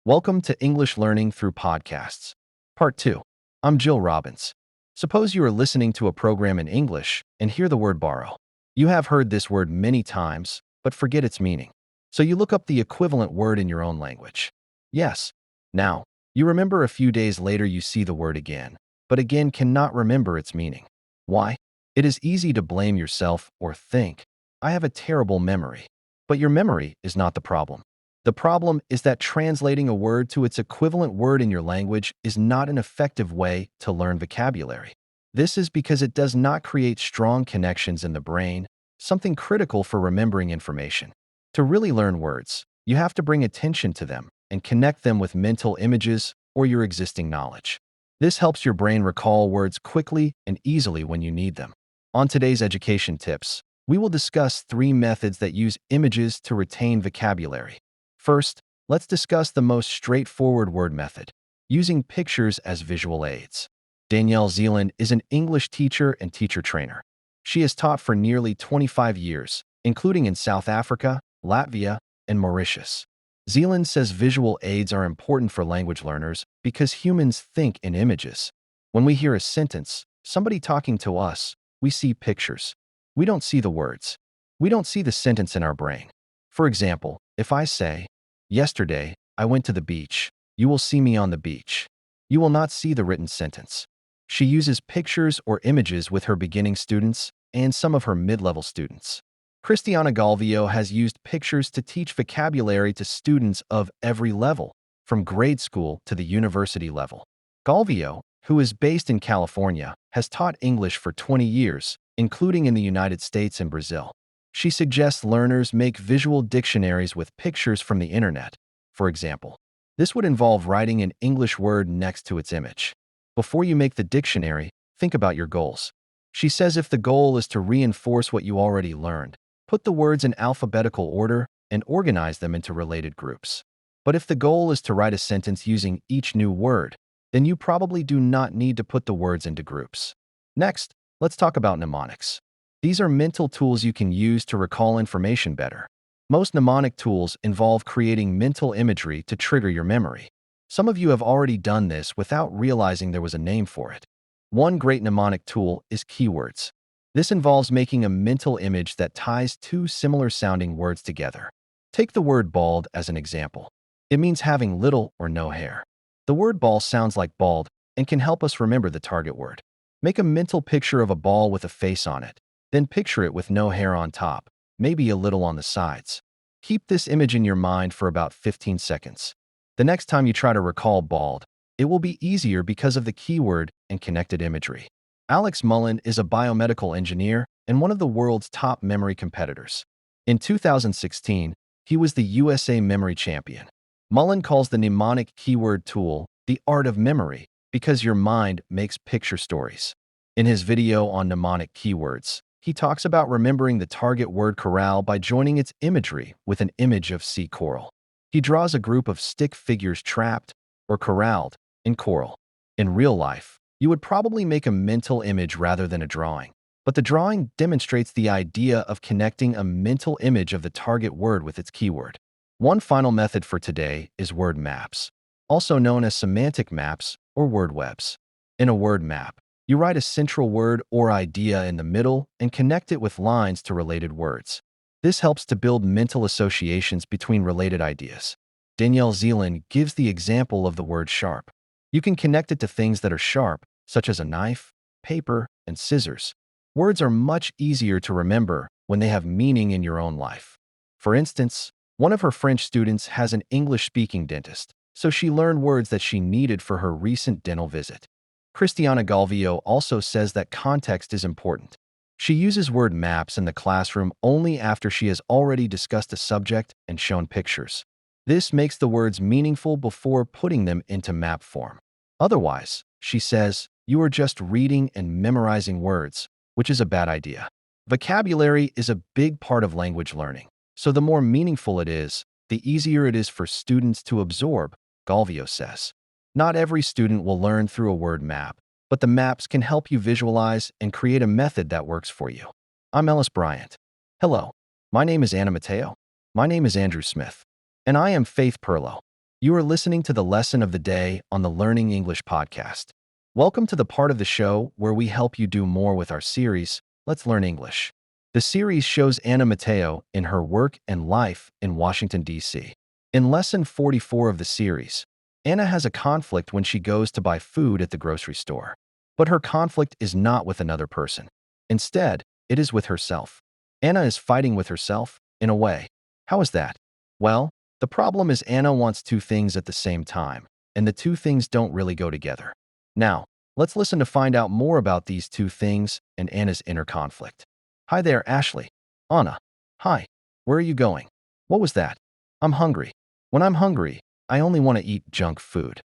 Welcome to English Learning Through Podcasts. Part 2. I'm Jill Robbins. Suppose you are listening to a program in English and hear the word borrow. You have heard this word many times, but forget its meaning. So you look up the equivalent word in your own language. Yes. Now, you remember a few days later you see the word again, but again cannot remember its meaning. Why? It is easy to blame yourself or think, I have a terrible memory. But your memory is not the problem. The problem is that translating a word to its equivalent word in your language is not an effective way to learn vocabulary. This is because it does not create strong connections in the brain, something critical for remembering information. To really learn words, you have to bring attention to them and connect them with mental images or your existing knowledge. This helps your brain recall words quickly and easily when you need them. On today's education tips, we will discuss 3 methods that use images to retain vocabulary. First, let's discuss the most straightforward word method, using pictures as visual aids. Danielle Zeeland is an English teacher and teacher trainer. She has taught for nearly 25 years, including in South Africa, Latvia, and Mauritius. Zeeland says visual aids are important for language learners because humans think in images. When we hear a sentence, somebody talking to us, we see pictures. We don't see the words. We don't see the sentence in our brain. For example, if I say, "Yesterday, I went to the beach. You will see me on the beach." You will not see the written sentence. She uses pictures or images with her beginning students and some of her mid-level students. Christiana Galvio has used pictures to teach vocabulary to students of every level, from grade school to the university level. Galvio, who is based in California, has taught English for 20 years, including in the United States and Brazil. She suggests learners make visual dictionaries with pictures from the internet. For example, this would involve writing an English word next to its image. Before you make the dictionary, think about your goals. She says if the goal is to reinforce what you already learned, put the words in alphabetical order and organize them into related groups. But if the goal is to write a sentence using each new word, then you probably do not need to put the words into groups. Next, let's talk about mnemonics. These are mental tools you can use to recall information better. Most mnemonic tools involve creating mental imagery to trigger your memory. Some of you have already done this without realizing there was a name for it. One great mnemonic tool is keywords. This involves making a mental image that ties 2 similar-sounding words together. Take the word bald as an example. It means having little or no hair. The word ball sounds like bald and can help us remember the target word. Make a mental picture of a ball with a face on it. Then picture it with no hair on top, maybe a little on the sides. Keep this image in your mind for about 15 seconds. The next time you try to recall bald, it will be easier because of the keyword and connected imagery. Alex Mullen is a biomedical engineer and one of the world's top memory competitors. In 2016, he was the USA Memory Champion. Mullen calls the mnemonic keyword tool the art of memory because your mind makes picture stories. In his video on mnemonic keywords, he talks about remembering the target word corral by joining its imagery with an image of sea coral. He draws a group of stick figures trapped or corralled in coral. In real life, you would probably make a mental image rather than a drawing, but the drawing demonstrates the idea of connecting a mental image of the target word with its keyword. One final method for today is word maps, also known as semantic maps or word webs. In a word map, you write a central word or idea in the middle and connect it with lines to related words. This helps to build mental associations between related ideas. Danielle Zeeland gives the example of the word sharp. You can connect it to things that are sharp, such as a knife, paper, and scissors. Words are much easier to remember when they have meaning in your own life. For instance, one of her French students has an English-speaking dentist, so she learned words that she needed for her recent dental visit. Christiana Galvio also says that context is important. She uses word maps in the classroom only after she has already discussed a subject and shown pictures. This makes the words meaningful before putting them into map form. Otherwise, she says, you are just reading and memorizing words, which is a bad idea. Vocabulary is a big part of language learning, so the more meaningful it is, the easier it is for students to absorb, Galvio says. Not every student will learn through a word map, but the maps can help you visualize and create a method that works for you. I'm Ellis Bryant. Hello, my name is Anna Mateo. My name is Andrew Smith. And I am Faith Perlow. You are listening to the lesson of the day on the Learning English podcast. Welcome to the part of the show where we help you do more with our series, Let's Learn English. The series shows Anna Mateo in her work and life in Washington, D.C. In lesson 44 of the series, Anna has a conflict when she goes to buy food at the grocery store. But her conflict is not with another person. Instead, it is with herself. Anna is fighting with herself, in a way. How is that? Well, the problem is Anna wants two things at the same time, and the two things don't really go together. Now, let's listen to find out more about these two things and Anna's inner conflict. Hi there, Ashley. Anna. Hi. Where are you going? What was that? I'm hungry. When I'm hungry, I only want to eat junk food.